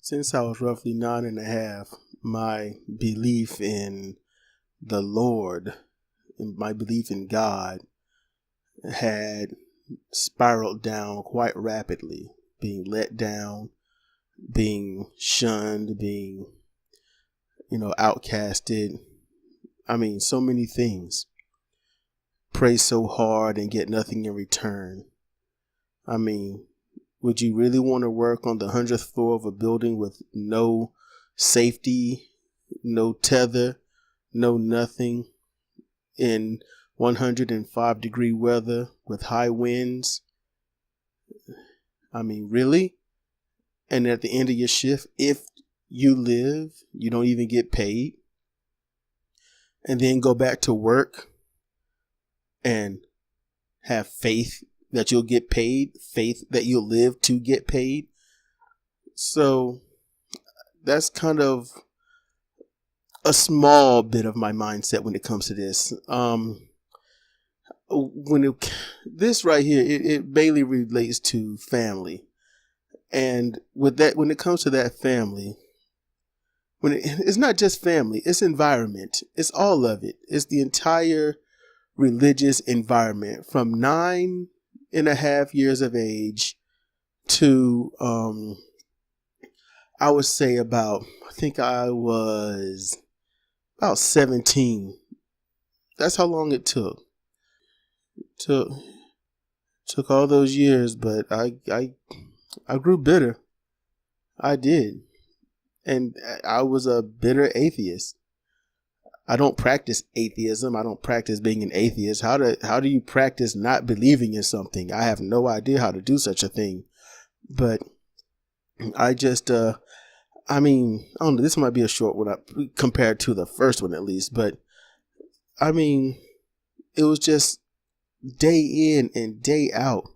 Since I was roughly 9.5, my belief in the Lord and my belief in God had spiraled down quite rapidly, being let down, being shunned, being, outcasted. I mean, so many things. Pray so hard and get nothing in return. I mean, would you really want to work on the 100th floor of a building with no safety, no tether, no nothing, in 105-degree weather with high winds? I mean, really? And at the end of your shift, if you live, you don't even get paid, and then go back to work and have faith that you'll get paid, faith that you'll live to get paid. So that's kind of a small bit of my mindset when it comes to this. This right here, it mainly relates to family. And with that, when it comes to that family, it's not just family, it's environment. It's all of it. It's the entire religious environment from 9.5 years of age to, I would say I think I was about 17. That's how long it took. Took all those years, but I grew bitter. I did. And I was a bitter atheist. I don't practice atheism. I don't practice being an atheist. How do you practice not believing in something? I have no idea how to do such a thing. But I just, I don't know, this might be a short one compared to the first one at least. But I mean, it was just day in and day out.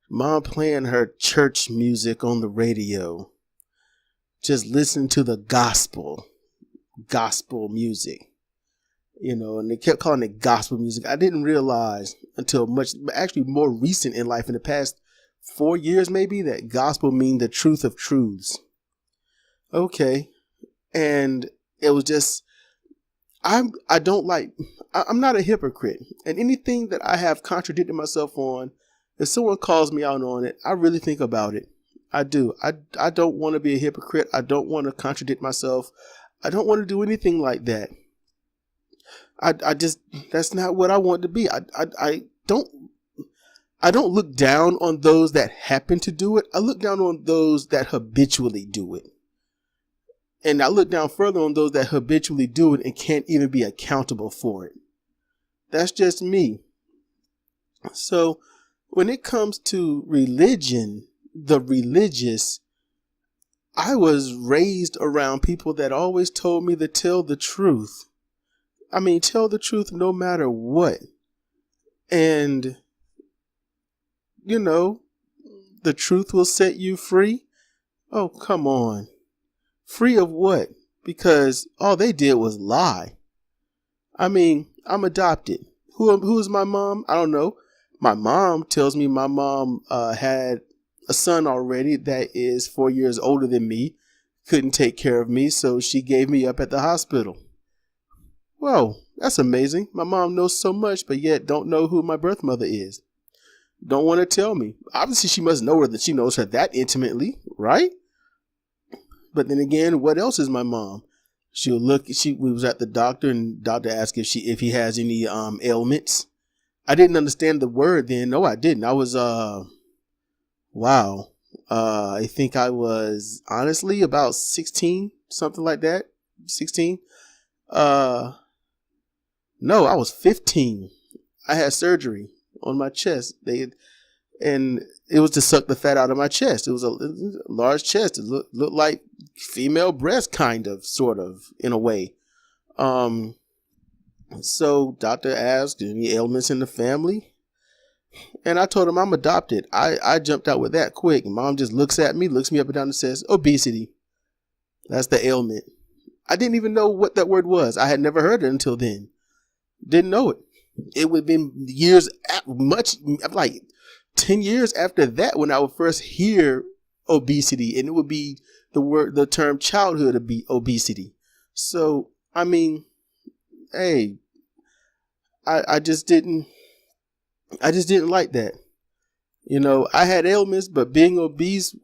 Mom playing her church music on the radio. Just listening to the gospel music. And they kept calling it gospel music. I didn't realize until actually more recent in life, in the past 4 years maybe, that gospel mean the truth of truths. Okay. And it was just, I'm not a hypocrite. And anything that I have contradicted myself on, if someone calls me out on it, I really think about it. I do. I don't want to be a hypocrite. I don't want to contradict myself. I don't want to do anything like that. I just, that's not what I want to be. I don't look down on those that happen to do it. I look down on those that habitually do it. And I look down further on those that habitually do it and can't even be accountable for it. That's just me. So when it comes to religion, the religious, I was raised around people that always told me to tell the truth. I mean, tell the truth no matter what. And, the truth will set you free. Oh, come on. Free of what? Because all they did was lie. I mean, I'm adopted. Who is my mom? I don't know. My mom tells me my mom had a son already that is 4 years older than me, couldn't take care of me, so she gave me up at the hospital. Whoa, that's amazing. My mom knows so much, but yet don't know who my birth mother is. Don't want to tell me. Obviously, she must know her, that she knows her that intimately, right? But then again, what else is my mom? She'll look. We was at the doctor, and doctor asked if he has any ailments. I didn't understand the word then. No, I didn't. I was wow. I think I was honestly about 16, something like that. 16. No, I was 15. I had surgery on my chest. And it was to suck the fat out of my chest. It was a large chest. It looked like female breast, kind of, sort of, in a way. So doctor asked, any ailments in the family? And I told him I'm adopted. I jumped out with that quick. And mom just looks me up and down and says, obesity. That's the ailment. I didn't even know what that word was. I had never heard it until then. Didn't know it. It would have been years, like 10 years after that when I would first hear obesity, and it would be the term childhood obesity. So, I mean, hey, I just didn't like that. You know, I had ailments, but being obese,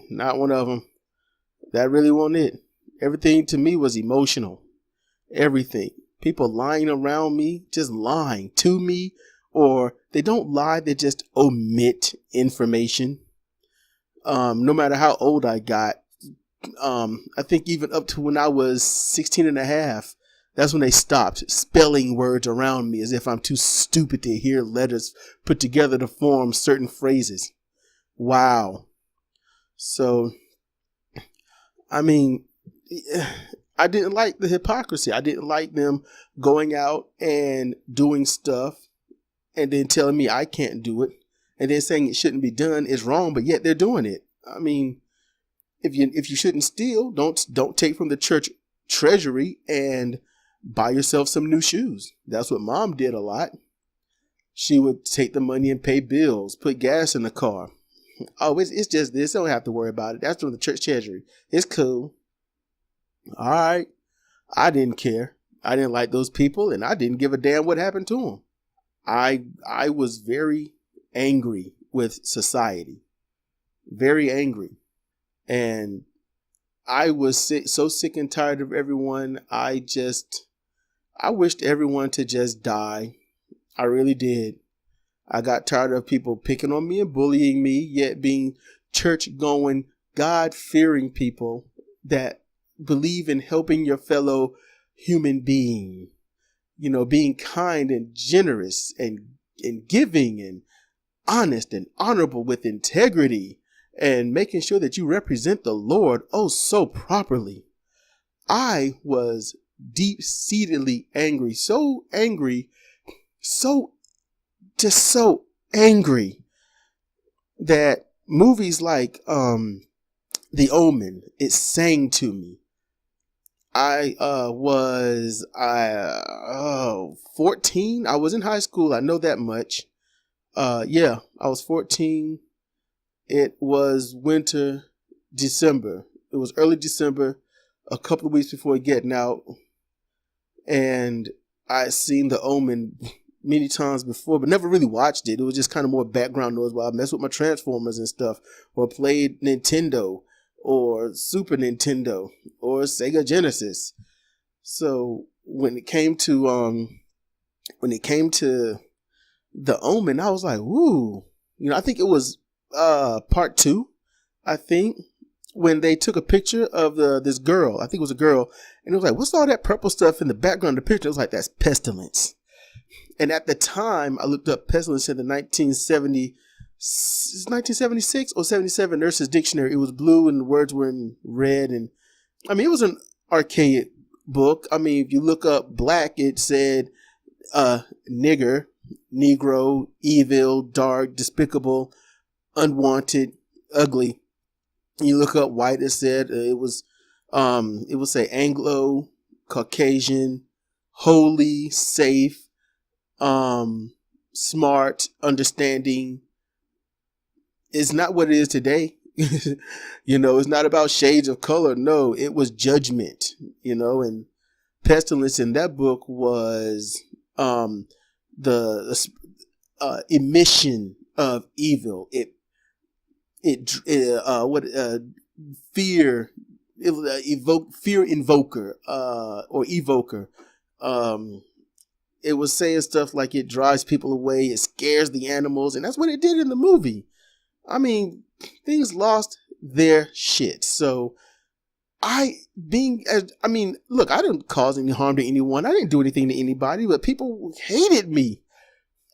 not one of them. That really wasn't it. Everything to me was emotional. Everything. People lying around me, just lying to me, or they don't lie, they just omit information. No matter how old I got, I think even up to when I was 16 and a half, that's when they stopped spelling words around me as if I'm too stupid to hear letters put together to form certain phrases. Wow. So, I mean, I didn't like the hypocrisy. I didn't like them going out and doing stuff and then telling me I can't do it, and then saying it shouldn't be done is wrong, but yet they're doing it. I mean, if you shouldn't steal, don't take from the church treasury and buy yourself some new shoes. That's what Mom did a lot. She would take the money and pay bills, put gas in the car. Oh, it's just this. Don't have to worry about it. That's from the church treasury. It's cool. All right. I didn't care. I didn't like those people, and I didn't give a damn what happened to them. I was very angry with society. Very angry. And I was so sick and tired of everyone. I wished everyone to just die. I really did. I got tired of people picking on me and bullying me, yet being church-going, God-fearing people that believe in helping your fellow human being. You know, being kind and generous and giving and honest and honorable with integrity and making sure that you represent the Lord oh so properly. I was deep-seatedly angry, so angry, so angry that movies like The Omen, it sang to me. I was 14. I was in high school. I know that much. I was 14. It was winter, December. It was early December, a couple of weeks before getting out. And I'd seen The Omen many times before, but never really watched it. It was just kind of more background noise while I messed with my Transformers and stuff, or played Nintendo, or Super Nintendo, or Sega Genesis. So when it came to The Omen, I was like, woo. You know, I think it was part 2, I think, when they took a picture of this girl. I think it was a girl, and it was like, what's all that purple stuff in the background of the picture? It was like, that's pestilence. And at the time, I looked up pestilence in the 1976 or 77 Nurse's Dictionary. It was blue and the words were in red. And I mean, it was an archaic book. I mean, if you look up black, it said nigger, negro, evil, dark, despicable, unwanted, ugly. You look up white, it said it would say Anglo, Caucasian, holy, safe, smart, understanding. It's not what it is today. You know, it's not about shades of color. No, it was judgment, you know, and pestilence in that book was the emission of evil. Fear invoker or evoker. It was saying stuff like it drives people away, it scares the animals, and that's what it did in the movie. I mean, things lost their shit. So look, I didn't cause any harm to anyone. I didn't do anything to anybody, but people hated me.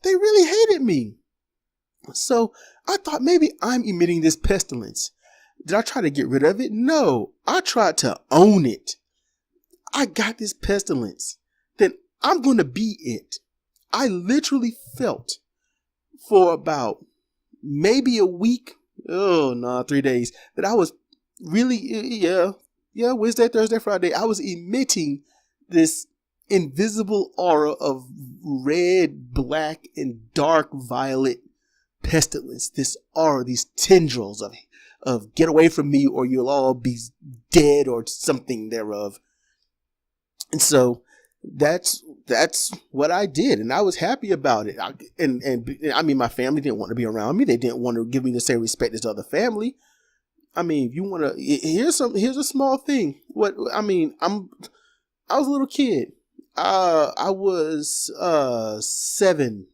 They really hated me. So I thought maybe I'm emitting this pestilence. Did I try to get rid of it? No, I tried to own it. I got this pestilence. Then I'm going to be it. I literally felt for about maybe a week, 3 days, that I was really, Wednesday, Thursday, Friday, I was emitting this invisible aura of red, black, and dark violet pestilence, this aura, these tendrils of get away from me or you'll all be dead or something thereof. And so that's what I did, and I was happy about it. I mean, my family didn't want to be around me. They didn't want to give me the same respect as the other family. I mean, if you want to, here's a small thing. I was a little kid. I was 7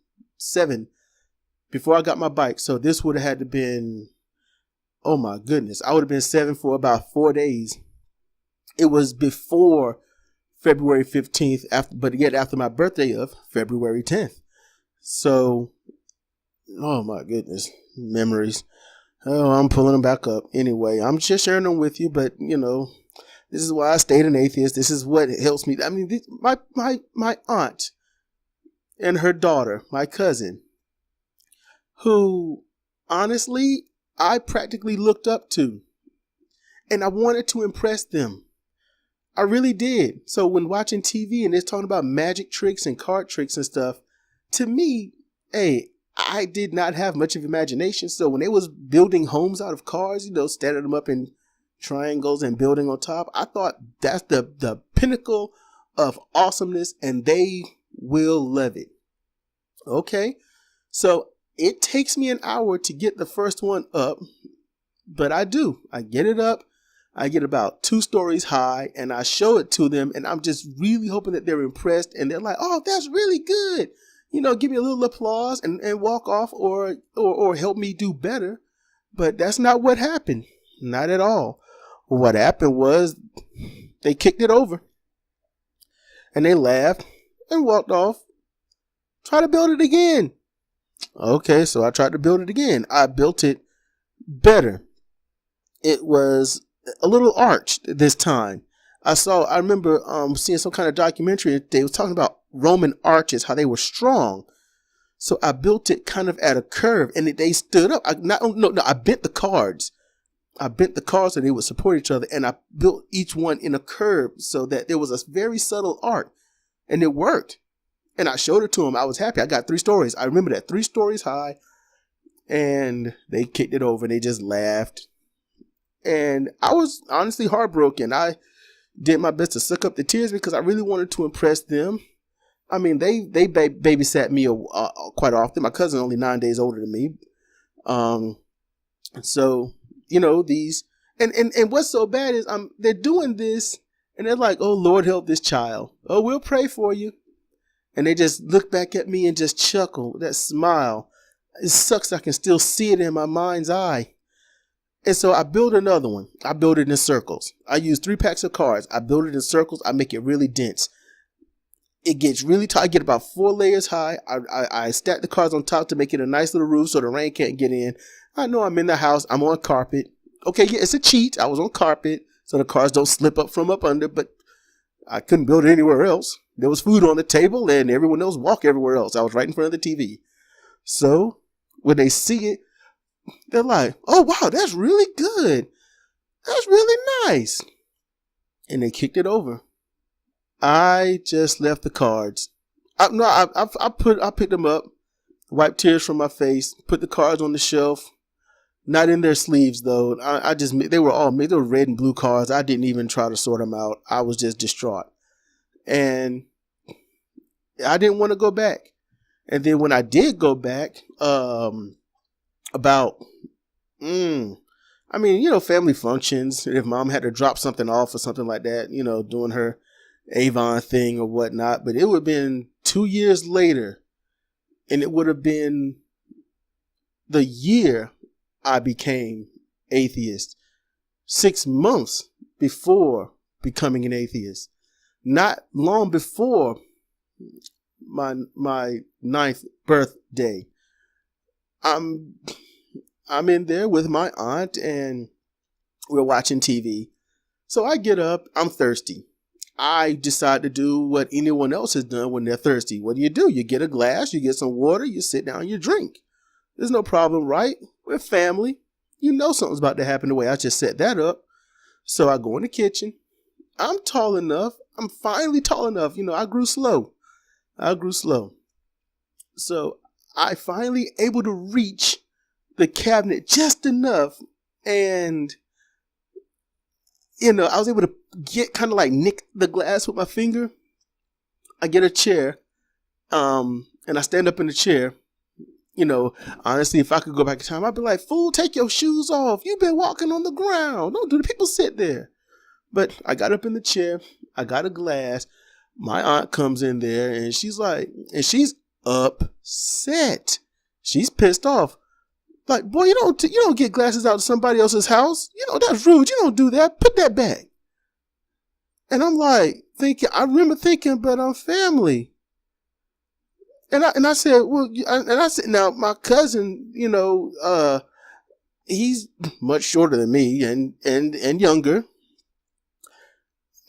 before I got my bike. So this would have had to been, oh my goodness, I would have been 7 for about 4 days. It was before February 15th, after my birthday of February 10th. So, oh my goodness, memories. Oh, I'm pulling them back up. Anyway, I'm just sharing them with you, but this is why I stayed an atheist. This is what helps me. I mean, my aunt and her daughter, my cousin, who honestly I practically looked up to, and I wanted to impress them. I really did. So when watching TV and it's talking about magic tricks and card tricks and stuff, to me, hey, I did not have much of imagination. So when they was building homes out of cards, standing them up in triangles and building on top, I thought that's the pinnacle of awesomeness, and they will love it. Okay. So it takes me an hour to get the first one up, but I do. I get it up. I get about 2 stories high, and I show it to them, and I'm just really hoping that they're impressed, and they're like, oh, that's really good. Give me a little applause and walk off or help me do better. But that's not what happened. Not at all. What happened was they kicked it over, and they laughed and walked off. Try to build it again. Okay, so I tried to build it again. I built it better. It was a little arched this time. I remember seeing some kind of documentary. They was talking about Roman arches, how they were strong. So I built it kind of at a curve, and they stood up. I bent the cards. I bent the cards so they would support each other, and I built each one in a curve so that there was a very subtle arc, and it worked. And I showed it to them. I was happy. I got 3 stories. I remember that 3 stories high, and they kicked it over. They just laughed. And I was honestly heartbroken. I did my best to suck up the tears because I really wanted to impress them. I mean, they babysat me quite often. My cousin's only 9 days older than me. So, these, and what's so bad is they're doing this, and they're like, oh, Lord, help this child. Oh, we'll pray for you. And they just look back at me and just chuckle, that smile. It sucks. I can still see it in my mind's eye. And so I build another one. I build it in circles. I use 3 packs of cards. I build it in circles. I make it really dense. It gets really tight. I get about 4 layers high. I stack the cards on top to make it a nice little roof so the rain can't get in. I know I'm in the house. I'm on carpet. Okay, yeah, it's a cheat. I was on carpet so the cards don't slip up from up under, but I couldn't build it anywhere else. There was food on the table and everyone else walked everywhere else. I was right in front of the TV. So when they see it, they're like, oh, wow, that's really good. That's really nice. And they kicked it over. I just left the cards. I picked them up, wiped tears from my face, put the cards on the shelf. Not in their sleeves, though. They were red and blue cards. I didn't even try to sort them out. I was just distraught. And I didn't want to go back. And then when I did go back, family functions, if mom had to drop something off or something like that, doing her Avon thing or whatnot. But it would have been 2 years later, and it would have been the year I became atheist. 6 months before becoming an atheist. Not long before my 9th birthday. I'm in there with my aunt and we're watching TV. So I get up, I'm thirsty. I decide to do what anyone else has done when they're thirsty. What do? You get a glass, you get some water, you sit down, you drink. There's no problem, right? We're family. Something's about to happen the way I just set that up. So I go in the kitchen. I'm tall enough. I'm finally tall enough. I grew slow. So I finally able to reach the cabinet just enough, and I was able to get kind of like nick the glass with my finger. I get a chair, and I stand up in the chair. Honestly, if I could go back in time, I'd be like, fool, take your shoes off. You've been walking on the ground. Don't do the people sit there. But I got up in the chair. I got a glass. My aunt comes in there and she's upset. She's pissed off. Like, boy, you don't get glasses out of somebody else's house. That's rude. You don't do that. Put that back. And I'm like I remember thinking, but I'm family. And I said, well, now my cousin, he's much shorter than me and younger.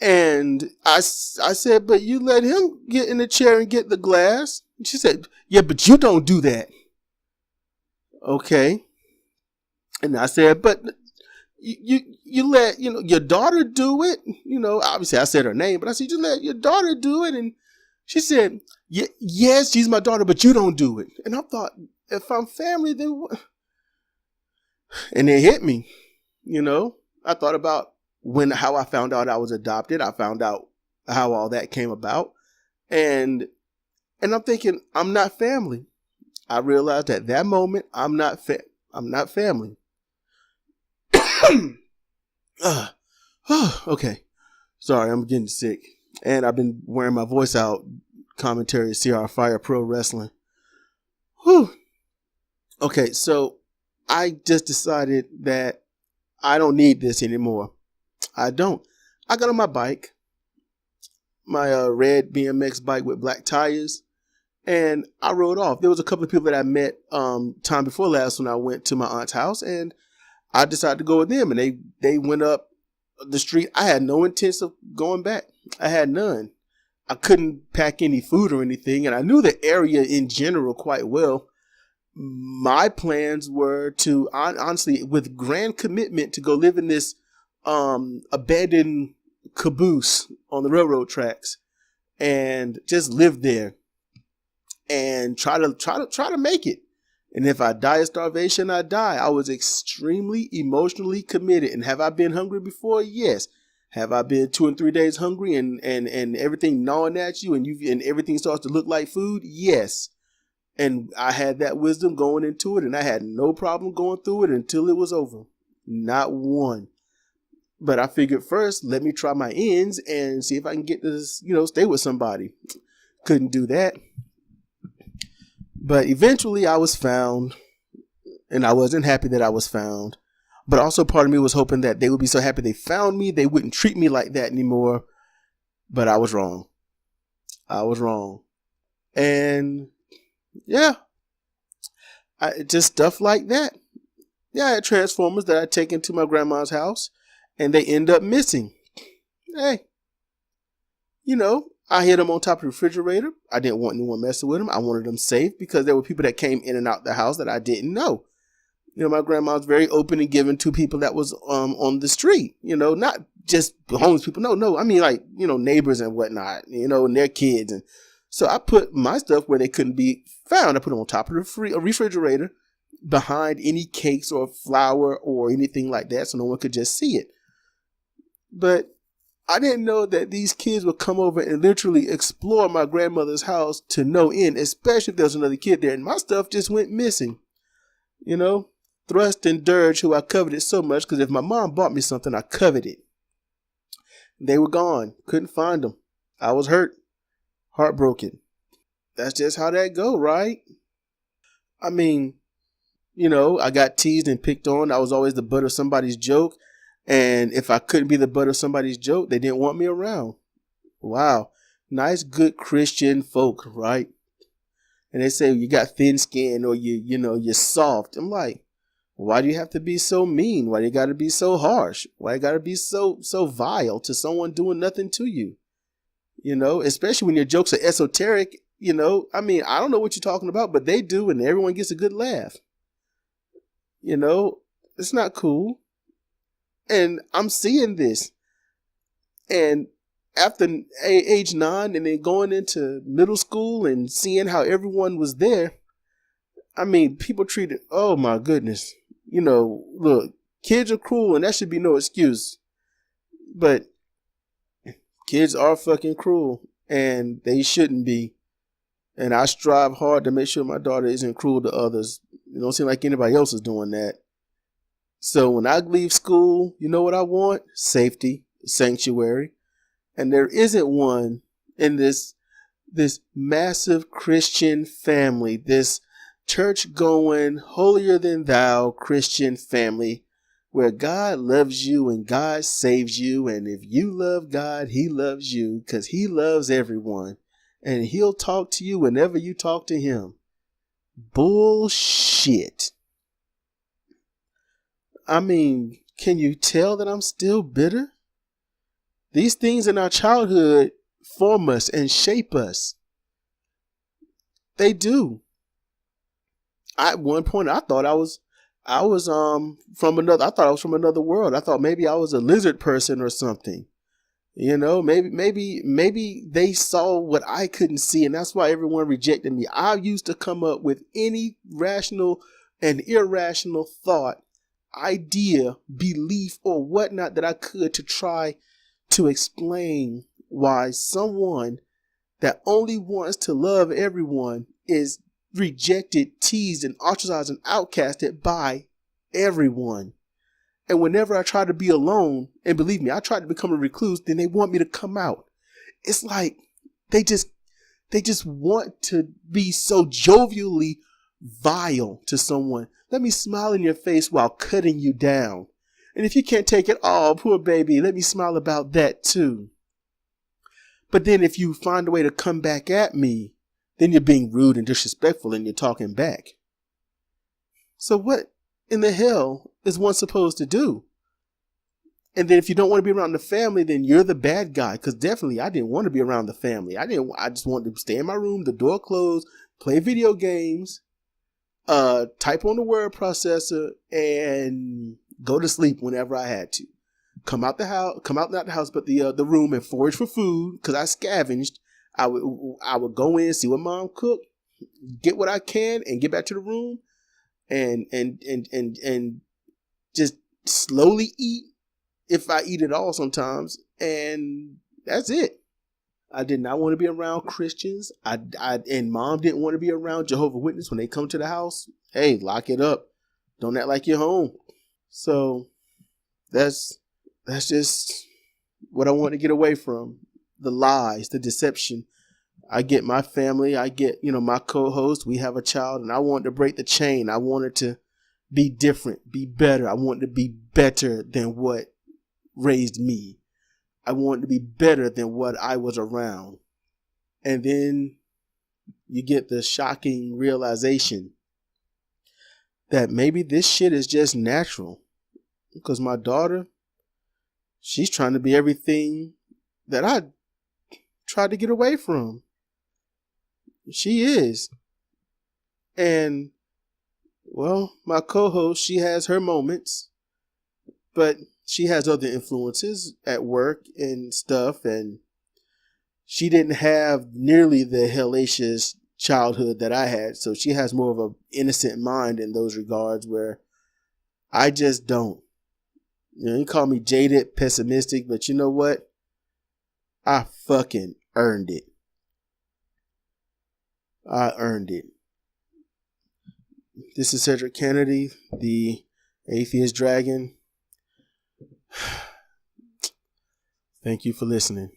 And I said, but you let him get in the chair and get the glass. She said, yeah, but you don't do that. Okay. And I said, but you let, your daughter do it. Obviously I said her name, but I said, you let your daughter do it. And she said, yes, she's my daughter, but you don't do it. And I thought, if I'm family, then what? And it hit me, I thought about how I found out I was adopted. I found out how all that came about. And I'm thinking, I'm not family. I realized at that moment, I'm not family. Okay. Sorry, I'm getting sick. And I've been wearing my voice out commentary CR Fire Pro Wrestling. Whew. Okay, so I just decided that I don't need this anymore. I don't. I got on my bike, my red BMX bike with black tires, and I rode off. There was a couple of people that I met time before last when I went to my aunt's house, and I decided to go with them, and they went up the street. I had no intent of going back. I had none. I couldn't pack any food or anything, and I knew the area in general quite well. My plans were to, honestly, with grand commitment, to go live in this abandoned caboose on the railroad tracks and just live there and try to make it. And if I die of starvation, I die. I was extremely emotionally committed. And have I been hungry before? Yes. Have I been 2 and 3 days hungry and everything gnawing at you and everything starts to look like food? Yes. And I had that wisdom going into it, and I had no problem going through it until it was over. Not one. But I figured first, let me try my ends and see if I can get this, stay with somebody. Couldn't do that. But eventually I was found, and I wasn't happy that I was found. But also part of me was hoping that they would be so happy they found me, they wouldn't treat me like that anymore. But I was wrong. And yeah, just stuff like that. Yeah, I had Transformers that I'd taken to my grandma's house, and they end up missing. Hey, I hid them on top of the refrigerator. I didn't want anyone messing with them. I wanted them safe because there were people that came in and out the house that I didn't know. My grandma was very open and giving to people that was on the street. Not just homeless people. No. I mean, like, neighbors and whatnot. And their kids. And so I put my stuff where they couldn't be found. I put them on top of the refrigerator, behind any cakes or flour or anything like that, so no one could just see it. But I didn't know that these kids would come over and literally explore my grandmother's house to no end, especially if there was another kid there. And my stuff just went missing. Thrust and Dirge, who I coveted so much, because if my mom bought me something, I coveted it. They were gone. Couldn't find them. I was hurt. Heartbroken. That's just how that go, right? I mean, I got teased and picked on. I was always the butt of somebody's joke. And if I couldn't be the butt of somebody's joke, they didn't want me around. Wow. Nice, good Christian folk, right? And they say you got thin skin or you're soft. I'm like, why do you have to be so mean? Why do you got to be so harsh? Why you got to be so vile to someone doing nothing to you? Especially when your jokes are esoteric. I mean, I don't know what you're talking about, but they do, and everyone gets a good laugh. It's not cool. And I'm seeing this. And after age 9 and then going into middle school and seeing how everyone was there, I mean, people treat it, oh my goodness. Look, kids are cruel and that should be no excuse. But kids are fucking cruel and they shouldn't be. And I strive hard to make sure my daughter isn't cruel to others. It don't seem like anybody else is doing that. So when I leave school, you know what I want? Safety, sanctuary. And there isn't one in this massive Christian family, this church-going, holier-than-thou Christian family where God loves you and God saves you. And if you love God, he loves you because he loves everyone. And he'll talk to you whenever you talk to him. Bullshit. I mean, can you tell that I'm still bitter? These things in our childhood form us and shape us. They do. At one point, I thought I was from another world. I thought maybe I was a lizard person or something. Maybe they saw what I couldn't see, and that's why everyone rejected me. I used to come up with any rational and irrational thought, idea, belief, or whatnot that I could to try to explain why someone that only wants to love everyone is rejected, teased, and ostracized and outcasted by everyone. And whenever I try to be alone, and believe me, I tried to become a recluse, then they want me to come out. It's like they just want to be so jovially vile to someone. Let me smile in your face while cutting you down. And if you can't take it, oh, poor baby, let me smile about that too. But then if you find a way to come back at me, then you're being rude and disrespectful and you're talking back. So what in the hell is one supposed to do? And then if you don't want to be around the family, then you're the bad guy. Because definitely I didn't want to be around the family. I just wanted to stay in my room, the door closed, play video games, type on the word processor, and go to sleep whenever I had to. Not the house, but the room, and forage for food because I scavenged. I would go in, see what mom cooked, get what I can, and get back to the room, and just slowly eat if I eat at all sometimes, and that's it. I did not want to be around Christians. And mom didn't want to be around Jehovah's Witnesses when they come to the house. Hey, lock it up. Don't act like you're home. So that's just what I want to get away from. The lies, the deception. I get my family, I get, my co-host, we have a child, and I want to break the chain. I want it to be different, be better. I want it to be better than what raised me. I want it to be better than what I was around. And then you get the shocking realization that maybe this shit is just natural. Because my daughter, she's trying to be everything that I tried to get away from. She is. And, well, my co-host, she has her moments, but she has other influences at work and stuff, and she didn't have nearly the hellacious childhood that I had, so she has more of an innocent mind in those regards where I just don't. You call me jaded, pessimistic, but you know what? I fucking earned it. I earned it. This is Cedric Kennedy, the Atheist Dragon. Thank you for listening.